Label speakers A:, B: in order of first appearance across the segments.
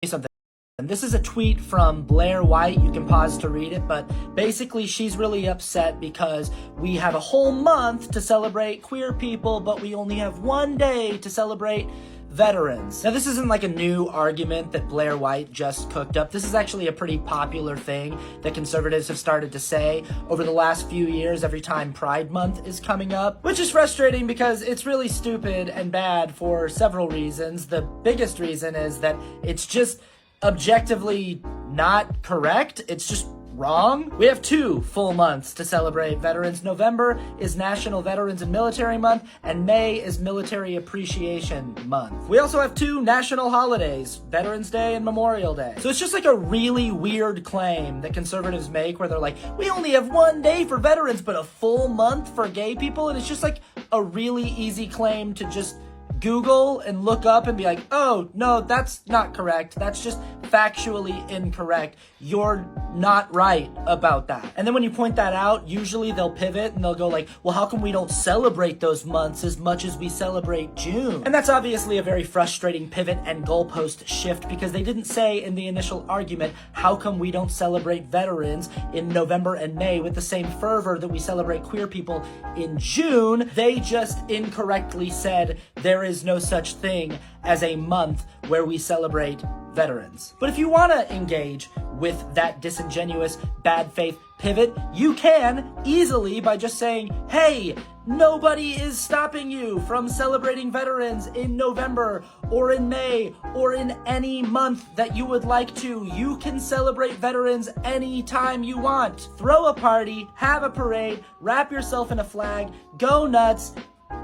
A: something. And this is a tweet from Blair White. You can pause to read it, but basically she's really upset because we have a whole month to celebrate queer people, but we only have one day to celebrate veterans. Now, this isn't like a new argument that Blair White just cooked up. This is actually a pretty popular thing that conservatives have started to say over the last few years every time Pride Month is coming up, which is frustrating because it's really stupid and bad for several reasons. The biggest reason is that it's just objectively not correct. It's just wrong. We have 2 full months to celebrate veterans. November is National Veterans and Military Month, and May is Military Appreciation Month. We also have 2 national holidays, Veterans Day and Memorial Day. So it's just like a really weird claim that conservatives make where they're like, we only have 1 day for veterans, but a full month for gay people. And it's just like a really easy claim to just Google and look up and be like, oh, no, that's not correct. That's just factually incorrect. You're not right about that. And then when you point that out, usually they'll pivot and they'll go like, well, how come we don't celebrate those months as much as we celebrate June? And that's obviously a very frustrating pivot and goalpost shift because they didn't say in the initial argument, how come we don't celebrate veterans in November and May with the same fervor that we celebrate queer people in June? They just incorrectly said there is no such thing as a month where we celebrate veterans. But if you want to engage with that disingenuous, bad faith pivot, you can easily by just saying, hey, nobody is stopping you from celebrating veterans in November or in May or in any month that you would like to. You can celebrate veterans anytime you want. Throw a party, have a parade, wrap yourself in a flag, go nuts.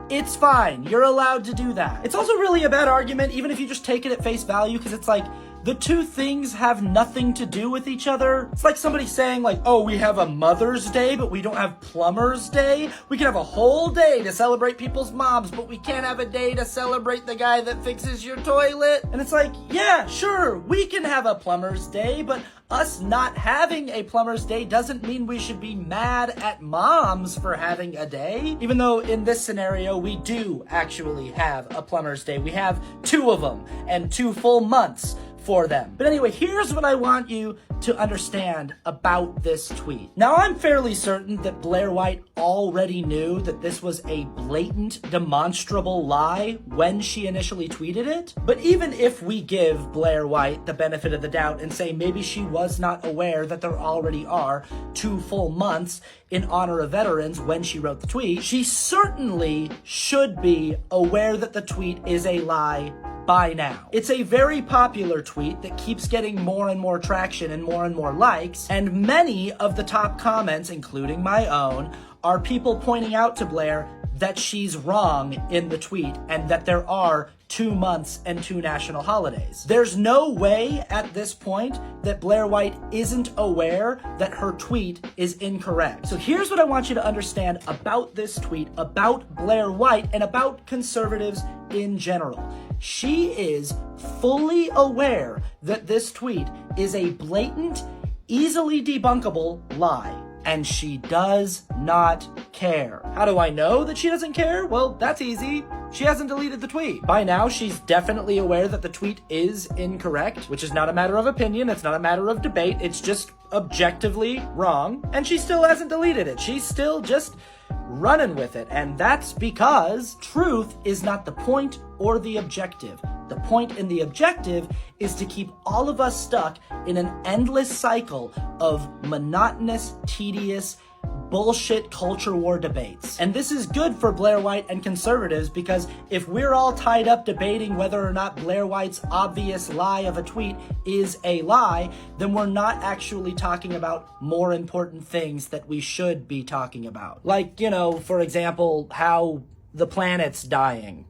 A: It's fine. You're allowed to do that. It's also really a bad argument, even if you just take it at face value, because it's like, the 2 things have nothing to do with each other. It's like somebody saying like, oh, we have a Mother's Day, but we don't have Plumber's Day. We can have a whole day to celebrate people's moms, but we can't have a day to celebrate the guy that fixes your toilet. And it's like, yeah, sure, we can have a Plumber's Day, but us not having a Plumber's Day doesn't mean we should be mad at moms for having a day. Even though in this scenario, we do actually have a Plumber's Day. We have 2 of them and 2 full months for them. But anyway, here's what I want you to understand about this tweet. Now, I'm fairly certain that Blair White already knew that this was a blatant, demonstrable lie when she initially tweeted it. But even if we give Blair White the benefit of the doubt and say maybe she was not aware that there already are 2 full months in honor of veterans when she wrote the tweet, she certainly should be aware that the tweet is a lie by now. It's a very popular tweet that keeps getting more and more traction and more likes, and many of the top comments, including my own, are people pointing out to Blair that she's wrong in the tweet and that there are 2 months and 2 national holidays. There's no way at this point that Blair White isn't aware that her tweet is incorrect. So here's what I want you to understand about this tweet, about Blair White, and about conservatives in general. She is fully aware that this tweet is a blatant, easily debunkable lie. And she does not care. How do I know that she doesn't care? Well, that's easy. She hasn't deleted the tweet. By now, she's definitely aware that the tweet is incorrect, which is not a matter of opinion. It's not a matter of debate. It's just objectively wrong. And she still hasn't deleted it. She's still just running with it. And that's because truth is not the point or the objective. The point and the objective is to keep all of us stuck in an endless cycle of monotonous, tedious, bullshit culture war debates. And this is good for Blair White and conservatives because if we're all tied up debating whether or not Blair White's obvious lie of a tweet is a lie, then we're not actually talking about more important things that we should be talking about. Like, for example, how the planet's dying.